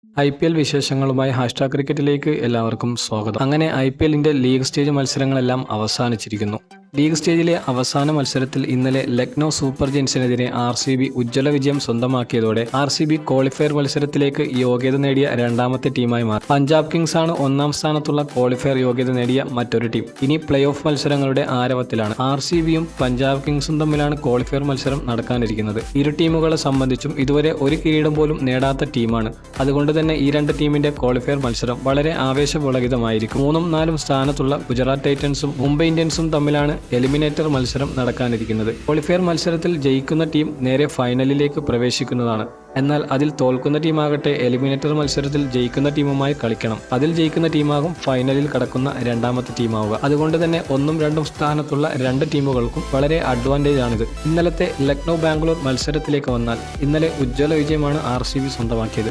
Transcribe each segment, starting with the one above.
IPL വിശേഷങ്ങളുമായി hashtag ക്രിക്കറ്റിലേക്ക് എല്ലാവർക്കും സ്വാഗതം. അങ്ങനെ IPLന്റെ ലീഗ് സ്റ്റേജ് മത്സരങ്ങളെല്ലാം അവസാനിച്ചിരിക്കുന്നു. ലീഗ് സ്റ്റേജിലെ അവസാന മത്സരത്തിൽ ഇന്നലെ ലക്നൗ സൂപ്പർ ജയൻസിനെതിരെ RCB ഉജ്ജ്വല വിജയം സ്വന്തമാക്കിയതോടെ RCB ക്വാളിഫയർ മത്സരത്തിലേക്ക് യോഗ്യത നേടിയ രണ്ടാമത്തെ ടീമായി മാറി. പഞ്ചാബ് കിങ്സ് ആണ് ഒന്നാം സ്ഥാനത്തുള്ള ക്വാളിഫയർ യോഗ്യത നേടിയ മറ്റൊരു ടീം. ഇനി പ്ലേ ഓഫ് മത്സരങ്ങളുടെ ആരവത്തിലാണ്. RCBയും പഞ്ചാബ് കിങ്സും തമ്മിലാണ് ക്വാളിഫയർ മത്സരം നടക്കാനിരിക്കുന്നത്. ഇരു ടീമുകളെ സംബന്ധിച്ചും ഇതുവരെ ഒരു കിരീടം പോലും നേടാത്ത ടീമാണ്. അതുകൊണ്ട് തന്നെ ഈ രണ്ട് ടീമിന്റെ ക്വാളിഫയർ മത്സരം വളരെ ആവേശപുളകിതമായിരിക്കും. 3ഉം 4ഉം സ്ഥാനത്തുള്ള ഗുജറാത്ത് ടൈറ്റൻസും മുംബൈ ഇന്ത്യൻസും തമ്മിലാണ് എലിമിനേറ്റർ മത്സരം നടക്കാനിരിക്കുന്നത്. ക്വാളിഫയർ മത്സരത്തിൽ ജയിക്കുന്ന ടീം നേരെ ഫൈനലിലേക്ക് പ്രവേശിക്കുന്നതാണ്. എന്നാൽ അതിൽ തോൽക്കുന്ന ടീമാകട്ടെ എലിമിനേറ്റർ മത്സരത്തിൽ ജയിക്കുന്ന ടീമുമായി കളിക്കണം. അതിൽ ജയിക്കുന്ന ടീമാകും ഫൈനലിൽ കടക്കുന്ന രണ്ടാമത്തെ ടീമാവുക. അതുകൊണ്ട് തന്നെ 1ഉം 2ഉം സ്ഥാനത്തുള്ള രണ്ട് ടീമുകൾക്കും വളരെ അഡ്വാൻറ്റേജ് ആണിത്. ഇന്നലത്തെ ലക്നൗ ബാംഗ്ലൂർ മത്സരത്തിലേക്ക് വന്നാൽ ഇന്നലെ ഉജ്ജ്വല വിജയമാണ് RCB സ്വന്തമാക്കിയത്.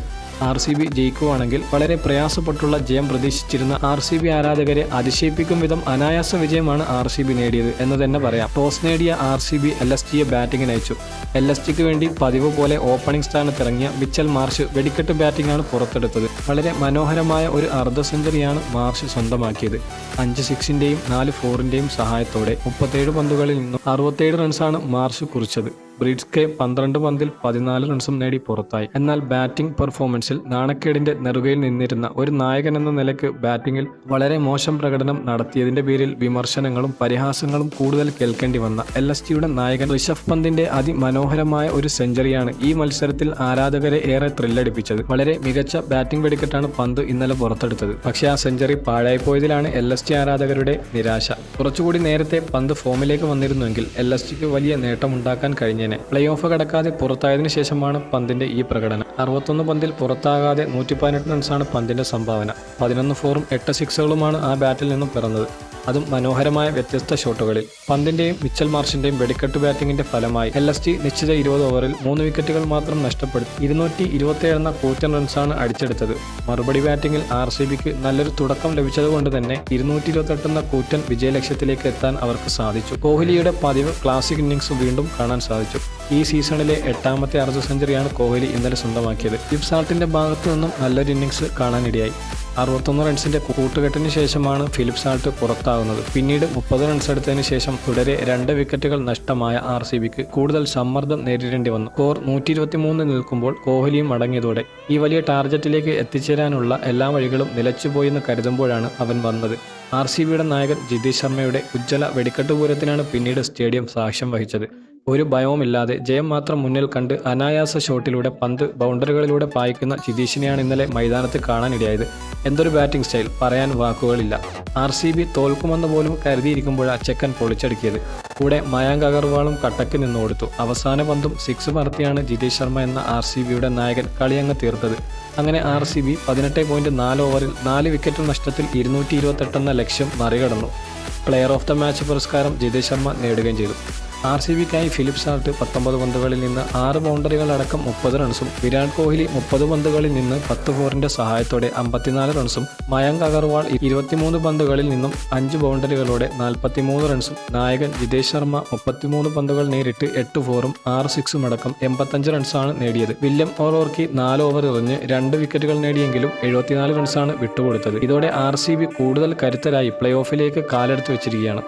RCB ജയിക്കുകയാണെങ്കിൽ വളരെ പ്രയാസപ്പെട്ടുള്ള ജയം പ്രതീക്ഷിച്ചിരുന്ന RCB ആരാധകരെ അതിശയിപ്പിക്കും വിധം അനായാസ വിജയമാണ് RCB നേടിയത് എന്ന് തന്നെ പറയാം. ടോസ് നേടിയ RCB LSGയെ ബാറ്റിംഗിന് അയച്ചു. LSGക്ക് വേണ്ടി പതിവ് പോലെ ഓപ്പണിംഗ് സ്ഥാനത്തിറങ്ങിയ മിച്ചൽ മാർഷ് വെടിക്കെട്ട് ബാറ്റിംഗാണ് പുറത്തെടുത്തത്. വളരെ മനോഹരമായ ഒരു അർദ്ധ സെഞ്ചുറിയാണ് മാർഷ് സ്വന്തമാക്കിയത്. 5 സിക്സിന്റെയും 4 ഫോറിന്റെയും സഹായത്തോടെ 37 പന്തുകളിൽ നിന്നും 67 റൺസാണ് മാർഷ് കുറിച്ചത്. ബ്രിഡ്സ്കെ 12 പന്തിൽ 14 റൺസും നേടി പുറത്തായി. എന്നാൽ ബാറ്റിംഗ് പെർഫോമൻസിൽ നാണക്കേടിന്റെ നെറുകയിൽ നിന്നിരുന്ന ഒരു നായകൻ എന്ന നിലയ്ക്ക് ബാറ്റിംഗിൽ വളരെ മോശം പ്രകടനം നടത്തിയതിന്റെ പേരിൽ വിമർശനങ്ങളും പരിഹാസങ്ങളും കൂടുതൽ കേൾക്കേണ്ടി വന്ന LSGയുടെ നായകൻ ഋഷഭ് പന്തിന്റെ അതിമനോഹരമായ ഒരു സെഞ്ചുറിയാണ് ഈ മത്സരത്തിൽ ആരാധകരെ ഏറെ ത്രില്ലടിപ്പിച്ചത്. വളരെ മികച്ച ബാറ്റിംഗ് വെടിക്കെട്ടാണ് പന്ത് ഇന്നലെ പുറത്തെടുത്തത്. പക്ഷേ ആ സെഞ്ചുറി പാഴായിപ്പോയതിലാണ് LSG ആരാധകരുടെ നിരാശ. കുറച്ചുകൂടി നേരത്തെ പന്ത് ഫോമിലേക്ക് വന്നിരുന്നുവെങ്കിൽ LSGക്ക് വലിയ നേട്ടമുണ്ടാക്കാൻ കഴിഞ്ഞു. പ്ലേ ഓഫ് കടക്കാതെ പുറത്തായതിനു ശേഷമാണ് പന്തിന്റെ ഈ പ്രകടനം. 61 പന്തിൽ പുറത്താകാതെ 118 റൺസാണ് പന്തിന്റെ സംഭാവന. 11 ഫോറും 8 സിക്സുകളുമാണ് ആ ബാറ്റിൽ നിന്നും പിറന്നത്. അതും മനോഹരമായ വ്യത്യസ്ത ഷോട്ടുകളിൽ. പന്തിന്റെയും മിച്ചൽ മാർഷിന്റെയും വെടിക്കെട്ട് ബാറ്റിംഗിന്റെ ഫലമായി LSG നിശ്ചിത 20 ഓവറിൽ 3 വിക്കറ്റുകൾ മാത്രം നഷ്ടപ്പെടുത്തി 227 എന്ന കൂറ്റൻ റൺസാണ് അടിച്ചെടുത്തത്. മറുപടി ബാറ്റിംഗിൽ RCBക്ക് നല്ലൊരു തുടക്കം ലഭിച്ചതുകൊണ്ട് തന്നെ 228 എന്ന കൂറ്റൻ വിജയലക്ഷ്യത്തിലേക്ക് എത്താൻ അവർക്ക് സാധിച്ചു. കോഹ്ലിയുടെ പതിവ് ക്ലാസിക് ഇന്നിംഗ്സ് വീണ്ടും കാണാൻ സാധിച്ചു. ഈ സീസണിലെ 8ാമത്തെ അർദ്ധ സെഞ്ചുറിയാണ് കോഹ്ലി ഇന്നലെ സ്വന്തമാക്കിയത്. ഫിലിപ്പ് സാൾട്ടിന്റെ ഭാഗത്തു നിന്നും നല്ലൊരു ഇന്നിംഗ്സ് കാണാനിടയായി. 61 റൺസിന്റെ കൂട്ടുകെട്ടിന് ശേഷമാണ് ഫിലിപ്പ് സാൾട്ട് പുറത്താകുന്നത്. പിന്നീട് 30 റൺസ് എടുത്തതിന് ശേഷം തുടരെ 2 വിക്കറ്റുകൾ നഷ്ടമായ RCBക്ക് കൂടുതൽ സമ്മർദ്ദം നേരിടേണ്ടി വന്നു. സ്കോർ 123 നിൽക്കുമ്പോൾ കോഹ്ലിയും മടങ്ങിയതോടെ ഈ വലിയ ടാർഗറ്റിലേക്ക് എത്തിച്ചേരാനുള്ള എല്ലാ വഴികളും നിലച്ചുപോയെന്ന് കരുതുമ്പോഴാണ് അവൻ വന്നത്. RCBയുടെ നായകൻ ജിതേഷ് ശർമ്മയുടെ ഉജ്ജ്വല വെടിക്കെട്ട് പൂരത്തിനാണ് പിന്നീട് സ്റ്റേഡിയം സാക്ഷ്യം വഹിച്ചത്. ഒരു ഭയവുമില്ലാതെ ജയം മാത്രം മുന്നിൽ കണ്ട് അനായാസ ഷോട്ടിലൂടെ പന്ത് ബൗണ്ടറികളിലൂടെ പായിക്കുന്ന ജിതീഷിനെയാണ് ഇന്നലെ മൈതാനത്ത് കാണാനിടയായത്. എന്തൊരു ബാറ്റിംഗ് സ്റ്റൈൽ, പറയാൻ വാക്കുകളില്ല. RCB തോൽക്കുമെന്ന് പോലും കരുതിയിരിക്കുമ്പോഴാണ് ചെക്കൻ പൊളിച്ചടുക്കിയത്. കൂടെ മയാങ്ക് അഗർവാളും കട്ടക്ക് നിന്ന് കൊടുത്തു. അവസാന പന്തും 6 പറത്തിയാണ് ജിതേഷ് ശർമ്മ എന്ന RCBയുടെ നായകൻ കളിയങ്ങ് തീർത്തത്. അങ്ങനെ RCB 18.4 ഓവറിൽ 4 വിക്കറ്റ് നഷ്ടത്തിൽ 228 എന്ന ലക്ഷ്യം മറികടന്നു. പ്ലെയർ ഓഫ് ദ മാച്ച് പുരസ്കാരം ജിതേഷ് ശർമ്മ നേടുകയും ചെയ്തു. RCBക്കായി ഫിലിപ്പ് സാൾട്ട് 19 പന്തുകളിൽ നിന്ന് 6 ബൗണ്ടറികൾ അടക്കം 30 റൺസും വിരാട് കോഹ്ലി 30 പന്തുകളിൽ നിന്ന് 10 ഫോറിന്റെ സഹായത്തോടെ 54 റൺസും മയാങ്ക് അഗർവാൾ 23 പന്തുകളിൽ നിന്നും 5 ബൗണ്ടറികളോടെ 43 റൺസും നായകൻ ജിതേഷ് ശർമ്മ 33 പന്തുകൾ നേരിട്ട് 8 ഫോറും 6 സിക്സും അടക്കം 85 റൺസാണ് നേടിയത്. വില്യം ഓറോർക്കി 4 ഓവർ എറിഞ്ഞ് 2 വിക്കറ്റുകൾ നേടിയെങ്കിലും 74 റൺസാണ് വിട്ടുകൊടുത്തത്. ഇതോടെ RCB കൂടുതൽ കരുത്തരായി പ്ലേ ഓഫിലേക്ക് കാലെടുത്ത് വെച്ചിരിക്കുകയാണ്.